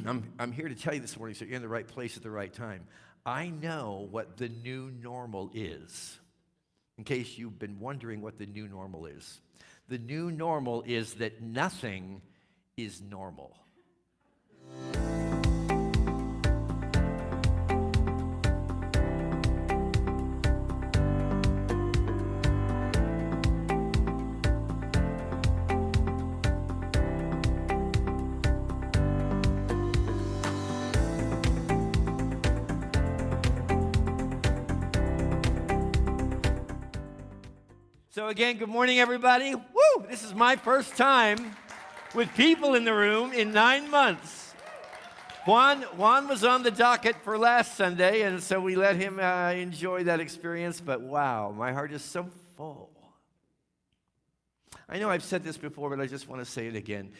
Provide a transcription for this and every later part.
I'm here to tell you this morning, so you're in the right place at the right time. I know what the new normal is, in case you've been wondering what the new normal is. The new normal is that nothing is normal. So again, good morning, everybody. Woo! This is my first time with people in the room in 9 months. Juan was on the docket for last Sunday, and so we let him enjoy that experience. But wow, my heart is so full. I know I've said this before, but I just want to say it again.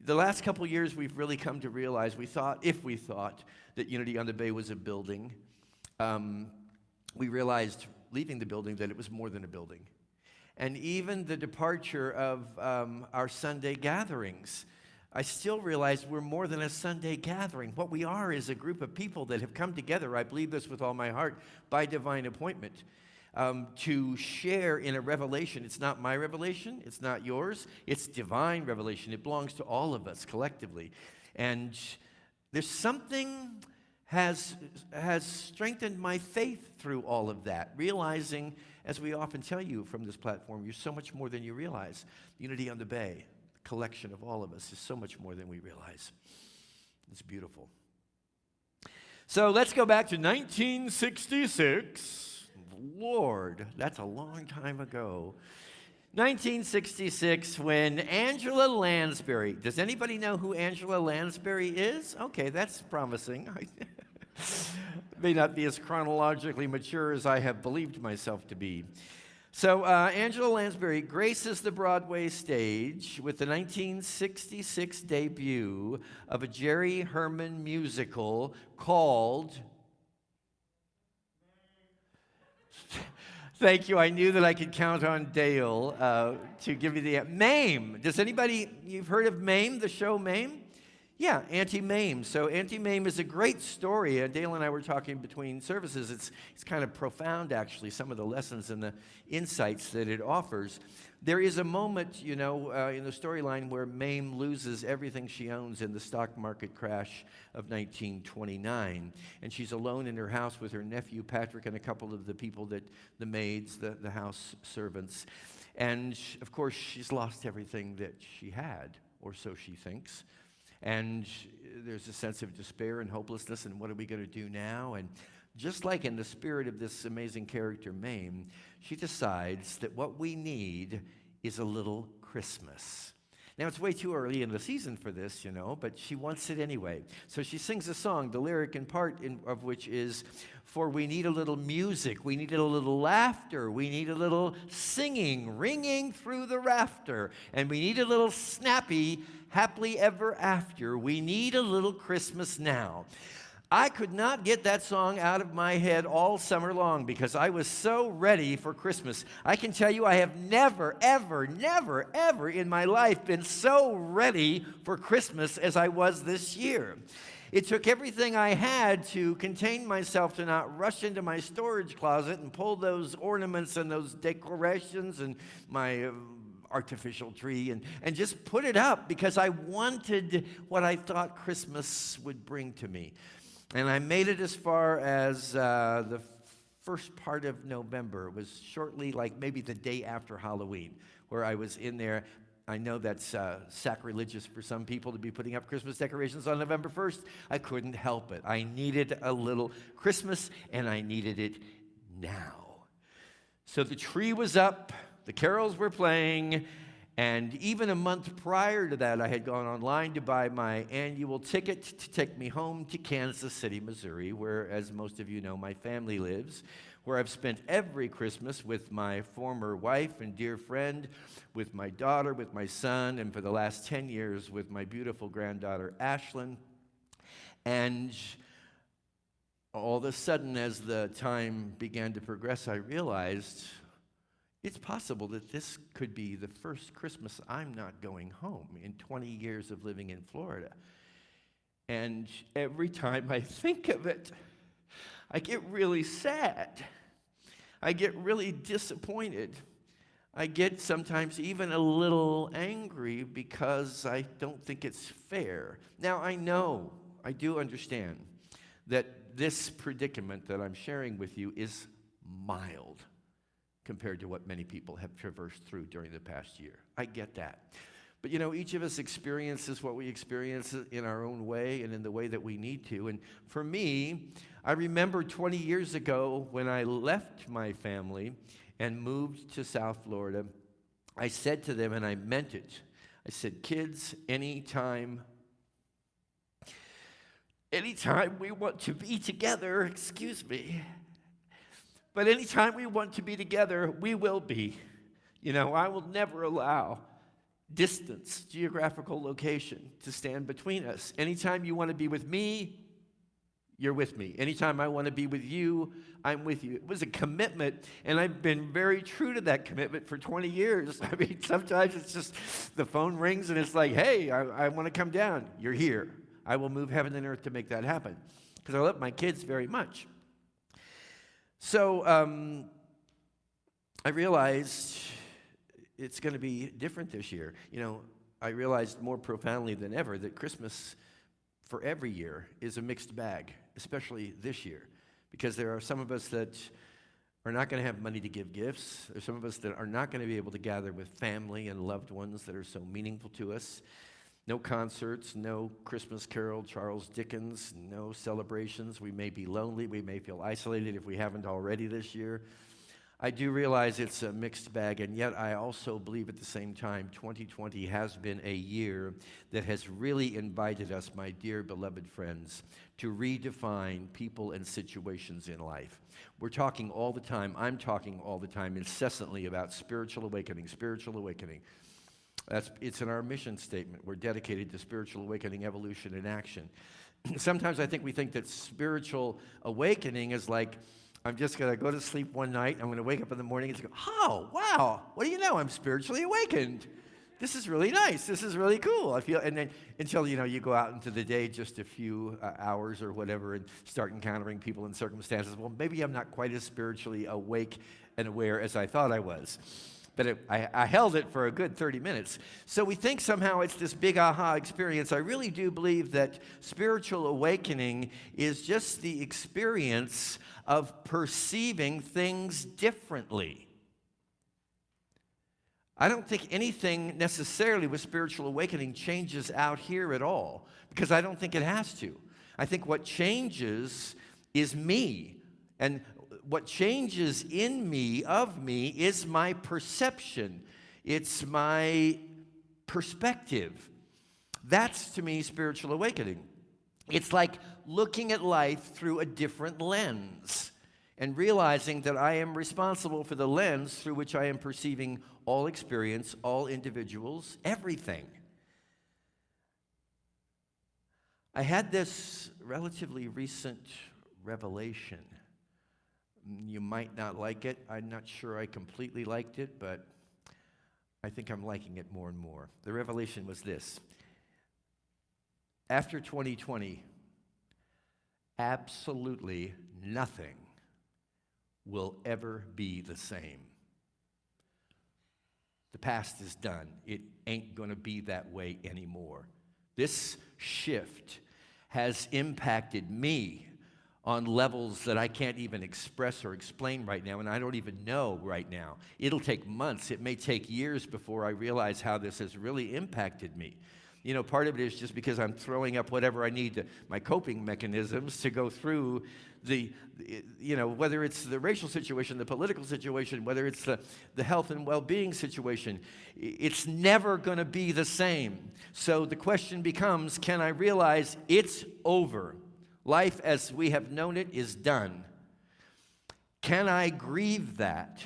The last couple years, we've really come to realize if we thought that Unity on the Bay was a building, we realized leaving the building that it was more than a building. And even the departure of our Sunday gatherings, I still realize we're more than a Sunday gathering. What we are is a group of people that have come together, I believe this with all my heart, by divine appointment, to share in a revelation. It's not my revelation, it's not yours, it's divine revelation. It belongs to all of us collectively. And there's something has strengthened my faith through all of that, realizing, as we often tell you from this platform, you're so much more than you realize. Unity on the Bay, the collection of all of us, is so much more than we realize. It's beautiful. So let's go back to 1966. Lord, that's a long time ago. 1966, when Angela Lansbury, does anybody know who Angela Lansbury is? Okay, that's promising. May not be as chronologically mature as I have believed myself to be. So Angela Lansbury graces the Broadway stage with the 1966 debut of a Jerry Herman musical called... Thank you. I knew that I could count on Dale to give me the... Mame. Does anybody... You've heard of Mame, the show Mame? Yeah, Auntie Mame. So Auntie Mame is a great story. Dale and I were talking between services. It's kind of profound, actually, some of the lessons and the insights that it offers. There is a moment, in the storyline where Mame loses everything she owns in the stock market crash of 1929. And she's alone in her house with her nephew, Patrick, and a couple of the people the maids, the house servants. And, of course, she's lost everything that she had, or so she thinks. And there's a sense of despair and hopelessness, and what are we going to do now? And just like in the spirit of this amazing character, Mame, she decides that what we need is a little Christmas. Now, it's way too early in the season for this, but she wants it anyway. So she sings a song, the lyric in part of which is, "For we need a little music, we need a little laughter, we need a little singing, ringing through the rafter, and we need a little snappy, happily ever after. We need a little Christmas now." I could not get that song out of my head all summer long because I was so ready for Christmas. I can tell you I have never, ever in my life been so ready for Christmas as I was this year. It took everything I had to contain myself to not rush into my storage closet and pull those ornaments and those decorations and my artificial tree and just put it up because I wanted what I thought Christmas would bring to me. And I made it as far as the first part of November. It was shortly, like maybe the day after Halloween, where I was in there. I know that's sacrilegious for some people to be putting up Christmas decorations on November 1st. I couldn't help it. I needed a little Christmas, and I needed it now. So the tree was up, the carols were playing, and even a month prior to that, I had gone online to buy my annual ticket to take me home to Kansas City, Missouri, where, as most of you know, my family lives, where I've spent every Christmas with my former wife and dear friend, with my daughter, with my son, and for the last 10 years with my beautiful granddaughter, Ashlyn. And all of a sudden, as the time began to progress, I realized it's possible that this could be the first Christmas I'm not going home in 20 years of living in Florida. And every time I think of it, I get really sad. I get really disappointed. I get sometimes even a little angry because I don't think it's fair. Now, I do understand that this predicament that I'm sharing with you is mild compared to what many people have traversed through during the past year. I get that. But each of us experiences what we experience in our own way and in the way that we need to. And for me, I remember 20 years ago when I left my family and moved to South Florida, I said to them, and I meant it, I said, kids, anytime we want to be together, but anytime we want to be together, we will be. I will never allow distance, geographical location to stand between us. Anytime you want to be with me, you're with me. Anytime I want to be with you, I'm with you. It was a commitment, and I've been very true to that commitment for 20 years. I mean, sometimes it's just the phone rings and it's like, hey, I want to come down. You're here. I will move heaven and earth to make that happen because I love my kids very much. So I realized it's going to be different this year. I realized more profoundly than ever that Christmas for every year is a mixed bag, especially this year, because there are some of us that are not going to have money to give gifts. There's some of us that are not going to be able to gather with family and loved ones that are so meaningful to us. No concerts, no Christmas Carol, Charles Dickens, no celebrations. We may be lonely. We may feel isolated if we haven't already this year. I do realize it's a mixed bag, and yet I also believe at the same time 2020 has been a year that has really invited us, my dear beloved friends, to redefine people and situations in life. We're talking all the time, I'm talking all the time incessantly about spiritual awakening, spiritual awakening. It's in our mission statement. We're dedicated to spiritual awakening, evolution, and action. Sometimes I think we think that spiritual awakening is like, I'm just going to go to sleep one night, I'm going to wake up in the morning and go, oh, wow, what do you know? I'm spiritually awakened. This is really nice. This is really cool. I feel, and then until, you go out into the day just a few hours or whatever and start encountering people and circumstances. Well, maybe I'm not quite as spiritually awake and aware as I thought I was. But I held it for a good 30 minutes. So we think somehow it's this big aha experience. I really do believe that spiritual awakening is just the experience of perceiving things differently. I don't think anything necessarily with spiritual awakening changes out here at all, because I don't think it has to. I think what changes is me. And what changes in me, of me, is my perception. It's my perspective. That's, to me, spiritual awakening. It's like looking at life through a different lens and realizing that I am responsible for the lens through which I am perceiving all experience, all individuals, everything. I had this relatively recent revelation. You might not like it. I'm not sure I completely liked it, but I think I'm liking it more and more. The revelation was this. After 2020, absolutely nothing will ever be the same. The past is done. It ain't going to be that way anymore. This shift has impacted me on levels that I can't even express or explain right now, and I don't even know right now. It'll take months. It may take years before I realize how this has really impacted me. Part of it is just because I'm throwing up whatever I need my coping mechanisms to go through whether it's the racial situation, the political situation, whether it's the health and well-being situation. It's never going to be the same. So the question becomes, can I realize it's over? Life as we have known it is done. Can I grieve that?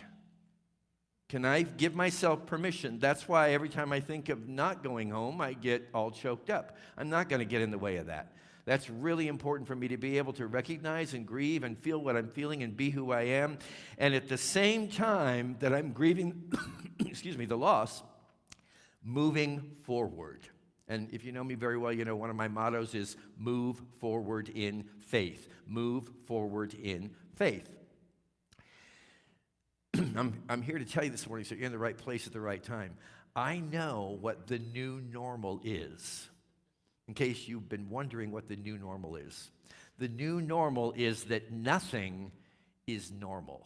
Can I give myself permission? That's why every time I think of not going home, I get all choked up. I'm not going to get in the way of that. That's really important for me to be able to recognize and grieve and feel what I'm feeling and be who I am. And at the same time that I'm grieving, the loss, moving forward. And if you know me very well, you know one of my mottos is move forward in faith. Move forward in faith. I'm here to tell you this morning, so you're in the right place at the right time. I know what the new normal is, in case you've been wondering what the new normal is. The new normal is that nothing is normal.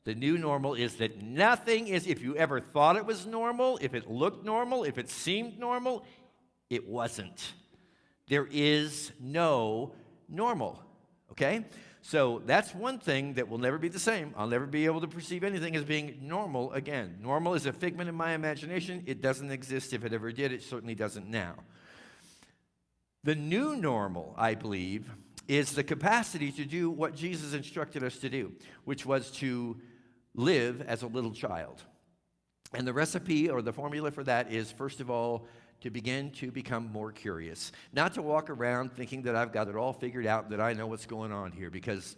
The new normal is that nothing is, if you ever thought it was normal, if it looked normal, if it seemed normal, it wasn't. There is no normal, okay? So that's one thing that will never be the same. I'll never be able to perceive anything as being normal again. Normal is a figment of my imagination. It doesn't exist. If it ever did, it certainly doesn't now. The new normal, I believe, is the capacity to do what Jesus instructed us to do, which was to live as a little child. And the recipe or the formula for that is, first of all, to begin to become more curious. Not to walk around thinking that I've got it all figured out, that I know what's going on here, because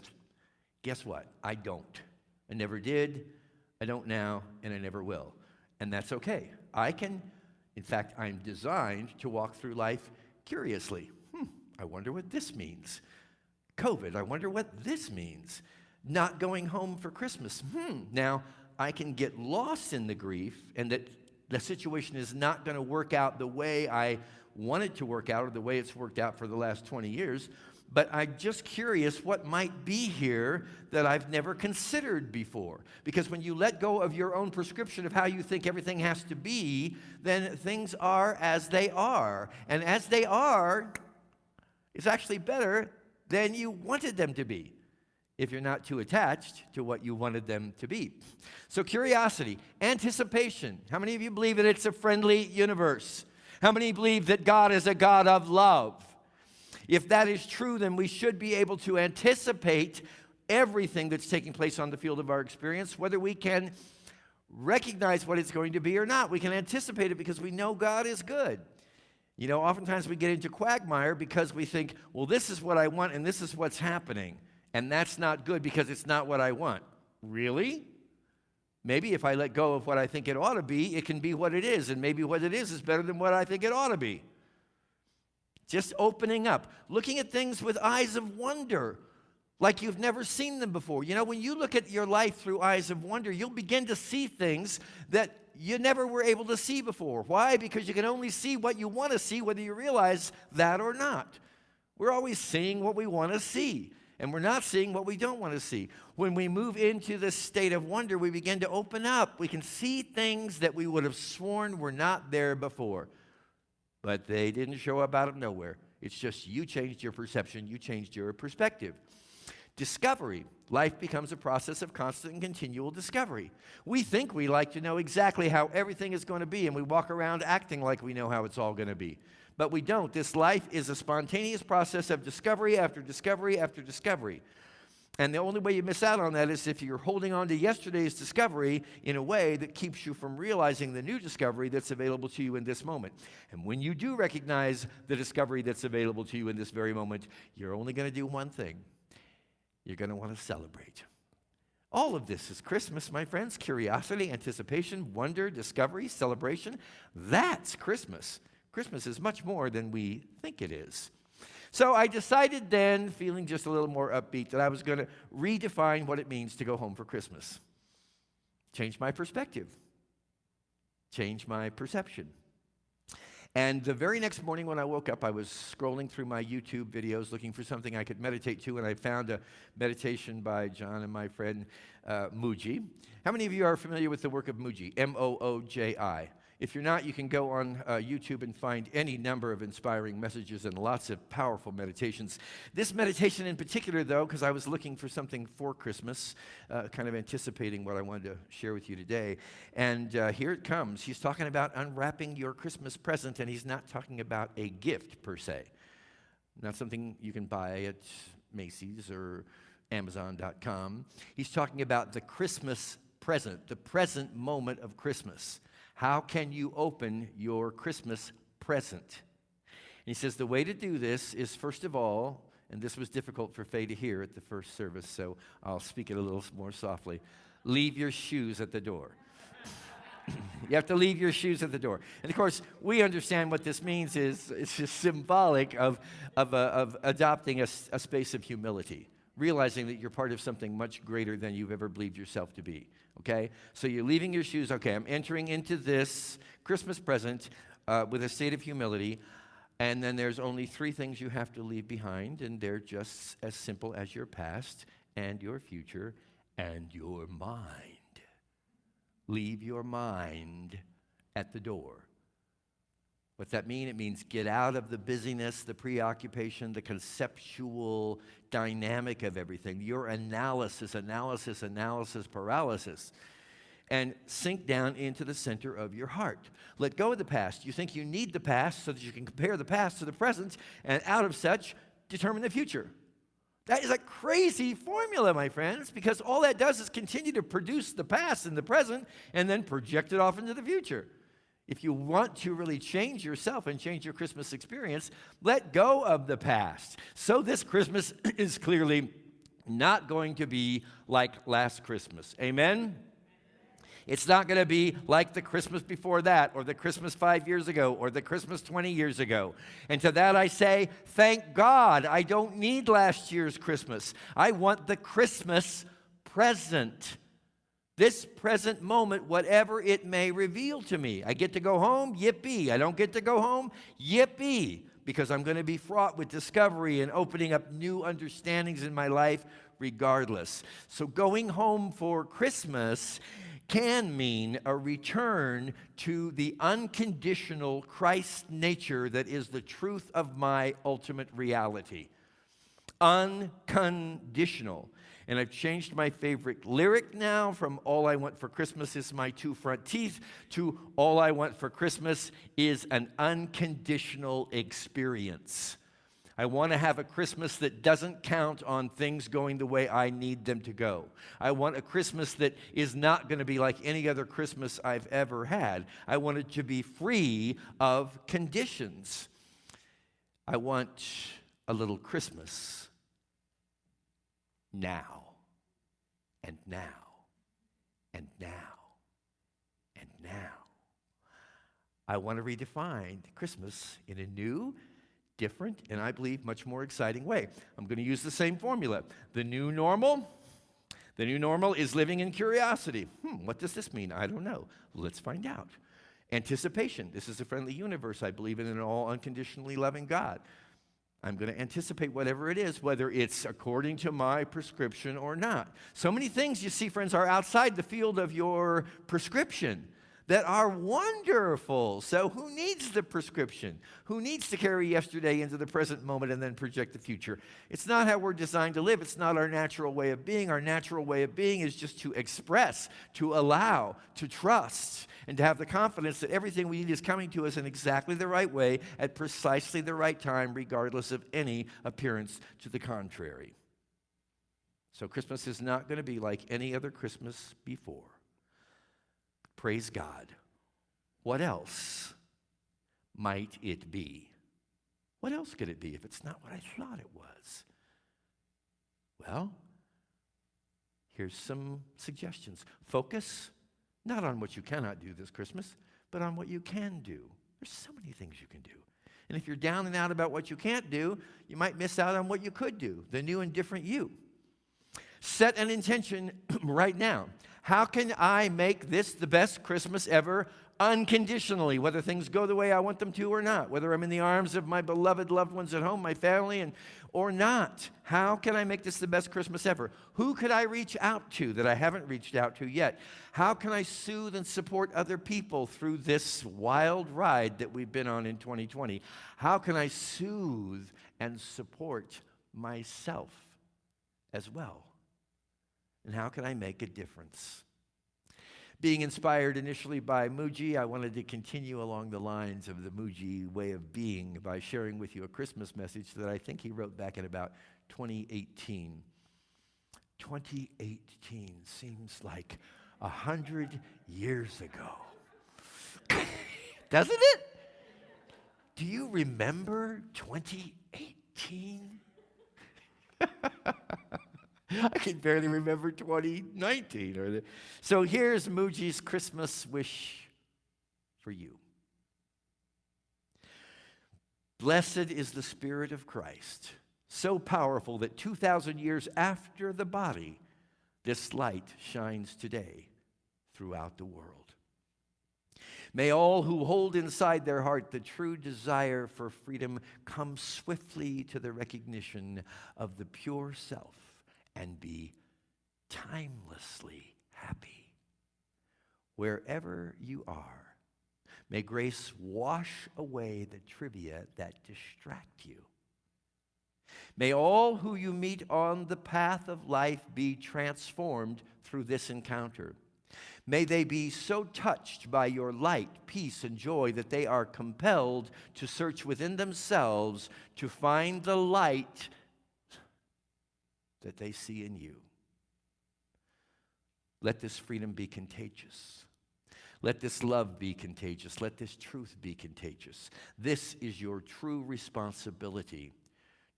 guess what? I don't. I never did, I don't now, and I never will. And that's okay. In fact, I'm designed to walk through life curiously. I wonder what this means. COVID, I wonder what this means. Not going home for Christmas. Now, I can get lost in the grief, and that the situation is not going to work out the way I want it to work out or the way it's worked out for the last 20 years, but I'm just curious what might be here that I've never considered before. Because when you let go of your own prescription of how you think everything has to be, then things are as they are. And as they are is actually better than you wanted them to be, if you're not too attached to what you wanted them to be. So curiosity, anticipation. How many of you believe that it's a friendly universe? How many believe that God is a God of love? If that is true, then we should be able to anticipate everything that's taking place on the field of our experience, whether we can recognize what it's going to be or not. We can anticipate it because we know God is good. You know, oftentimes we get into quagmire because we think, well, this is what I want and this is what's happening. And that's not good because it's not what I want. Really? Maybe if I let go of what I think it ought to be, it can be what it is. And maybe what it is better than what I think it ought to be. Just opening up. Looking at things with eyes of wonder, like you've never seen them before. You know, when you look at your life through eyes of wonder, you'll begin to see things that you never were able to see before. Why? Because you can only see what you want to see, whether you realize that or not. We're always seeing what we want to see. And we're not seeing what we don't want to see. When we move into this state of wonder, we begin to open up. We can see things that we would have sworn were not there before. But they didn't show up out of nowhere. It's just you changed your perception. You changed your perspective. Discovery. Life becomes a process of constant and continual discovery. We think we like to know exactly how everything is going to be, and we walk around acting like we know how it's all going to be. But we don't. This life is a spontaneous process of discovery after discovery after discovery. And the only way you miss out on that is if you're holding on to yesterday's discovery in a way that keeps you from realizing the new discovery that's available to you in this moment. And when you do recognize the discovery that's available to you in this very moment, you're only going to do one thing. You're going to want to celebrate. All of this is Christmas, my friends. Curiosity, anticipation, wonder, discovery, celebration. That's Christmas. Christmas is much more than we think it is. So I decided then, feeling just a little more upbeat, that I was going to redefine what it means to go home for Christmas. Change my perspective. Change my perception. And the very next morning when I woke up, I was scrolling through my YouTube videos looking for something I could meditate to, and I found a meditation by John and my friend Mooji. How many of you are familiar with the work of Mooji? M-O-O-J-I. If you're not, you can go on YouTube and find any number of inspiring messages and lots of powerful meditations. This meditation in particular, though, because I was looking for something for Christmas, kind of anticipating what I wanted to share with you today. And here it comes. He's talking about unwrapping your Christmas present, and he's not talking about a gift per se. Not something you can buy at Macy's or Amazon.com. He's talking about the Christmas present, the present moment of Christmas. How can you open your Christmas present? And he says the way to do this is, first of all, and this was difficult for Faye to hear at the first service, so I'll speak it a little more softly, leave your shoes at the door. You have to leave your shoes at the door. And of course, we understand what this means is it's just symbolic of adopting a space of humility, realizing that you're part of something much greater than you've ever believed yourself to be, okay? So you're leaving your shoes, okay, I'm entering into this Christmas present with a state of humility, and then there's only 3 things you have to leave behind, and they're just as simple as your past and your future and your mind. Leave your mind at the door. What's that mean? It means get out of the busyness, the preoccupation, the conceptual dynamic of everything, your analysis paralysis, and sink down into the center of your heart. Let go of the past. You think you need the past so that you can compare the past to the present, and out of such, determine the future. That is a crazy formula, my friends, because all that does is continue to produce the past and the present and then project it off into the future. If you want to really change yourself and change your Christmas experience, let go of the past. So this Christmas is clearly not going to be like last Christmas. Amen? It's not going to be like the Christmas before that, or the Christmas 5 years ago, or the Christmas 20 years ago. And to that I say, thank God, I don't need last year's Christmas. I want the Christmas present. This present moment, whatever it may reveal to me. I get to go home, yippee. I don't get to go home, yippee. Because I'm going to be fraught with discovery and opening up new understandings in my life regardless. So going home for Christmas can mean a return to the unconditional Christ nature that is the truth of my ultimate reality. Unconditional. And I've changed my favorite lyric now from all I want for Christmas is my 2 front teeth to all I want for Christmas is an unconditional experience. I want to have a Christmas that doesn't count on things going the way I need them to go. I want a Christmas that is not going to be like any other Christmas I've ever had. I want it to be free of conditions. I want a little Christmas now, and now, and now, and now. I want to redefine Christmas in a new, different, and I believe much more exciting way. I'm going to use the same formula. The new normal is living in curiosity. What does this mean? I don't know. Let's find out. Anticipation. This is a friendly universe. I believe in an all unconditionally loving God. I'm going to anticipate whatever it is, whether it's according to my prescription or not. So many things, you see, friends, are outside the field of your prescription that are wonderful. So who needs the prescription? Who needs to carry yesterday into the present moment and then project the future? It's not how we're designed to live. It's not our natural way of being. Our natural way of being is just to express, to allow, to trust, and to have the confidence that everything we need is coming to us in exactly the right way at precisely the right time, regardless of any appearance to the contrary. So Christmas is not going to be like any other Christmas before. Praise God. What else might it be? What else could it be if it's not what I thought it was? Well, here's some suggestions. Focus not on what you cannot do this Christmas, but on what you can do. There's so many things you can do. And if you're down and out about what you can't do, you might miss out on what you could do, the new and different you. Set an intention right now. How can I make this the best Christmas ever unconditionally, whether things go the way I want them to or not, whether I'm in the arms of my beloved loved ones at home, my family, or not? How can I make this the best Christmas ever? Who could I reach out to that I haven't reached out to yet? How can I soothe and support other people through this wild ride that we've been on in 2020? How can I soothe and support myself as well? And how can I make a difference? Being inspired initially by Muji, I wanted to continue along the lines of the Muji way of being by sharing with you a Christmas message that I think he wrote back in about 2018. 2018 seems like 100 years ago. Doesn't it? Do you remember 2018? I can barely remember 2019. So here's Muji's Christmas wish for you. Blessed is the Spirit of Christ, so powerful that 2,000 years after the body, this light shines today throughout the world. May all who hold inside their heart the true desire for freedom come swiftly to the recognition of the pure self and be timelessly happy. Wherever you are, may grace wash away the trivia that distract you. May all who you meet on the path of life be transformed through this encounter. May they be so touched by your light, peace, and joy that they are compelled to search within themselves to find the light that they see in you. Let this freedom be contagious. Let this love be contagious. Let this truth be contagious. This is your true responsibility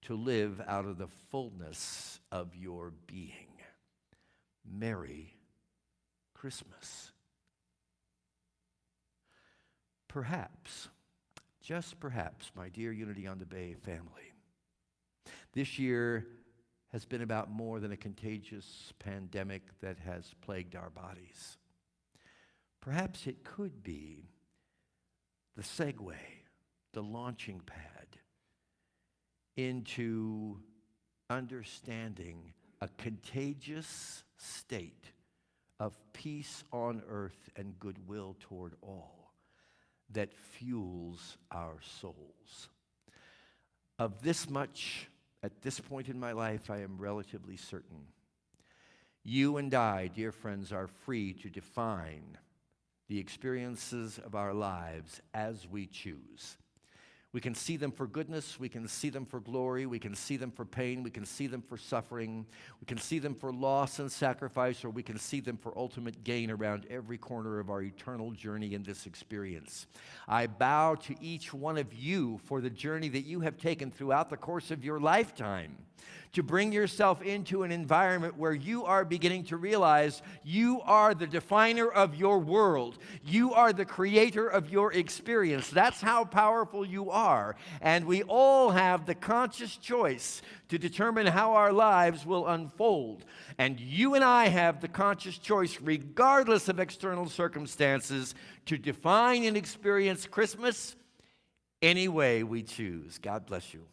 to live out of the fullness of your being. Merry Christmas. Perhaps, just perhaps, my dear Unity on the Bay family, this year has been about more than a contagious pandemic that has plagued our bodies. Perhaps it could be the segue, the launching pad into understanding a contagious state of peace on earth and goodwill toward all that fuels our souls. Of this much, at this point in my life, I am relatively certain. You and I, dear friends, are free to define the experiences of our lives as we choose. We can see them for goodness, we can see them for glory, we can see them for pain, we can see them for suffering, we can see them for loss and sacrifice, or we can see them for ultimate gain around every corner of our eternal journey in this experience. I bow to each one of you for the journey that you have taken throughout the course of your lifetime, to bring yourself into an environment where you are beginning to realize you are the definer of your world. You are the creator of your experience. That's how powerful you are. And we all have the conscious choice to determine how our lives will unfold. And you and I have the conscious choice, regardless of external circumstances, to define and experience Christmas any way we choose. God bless you.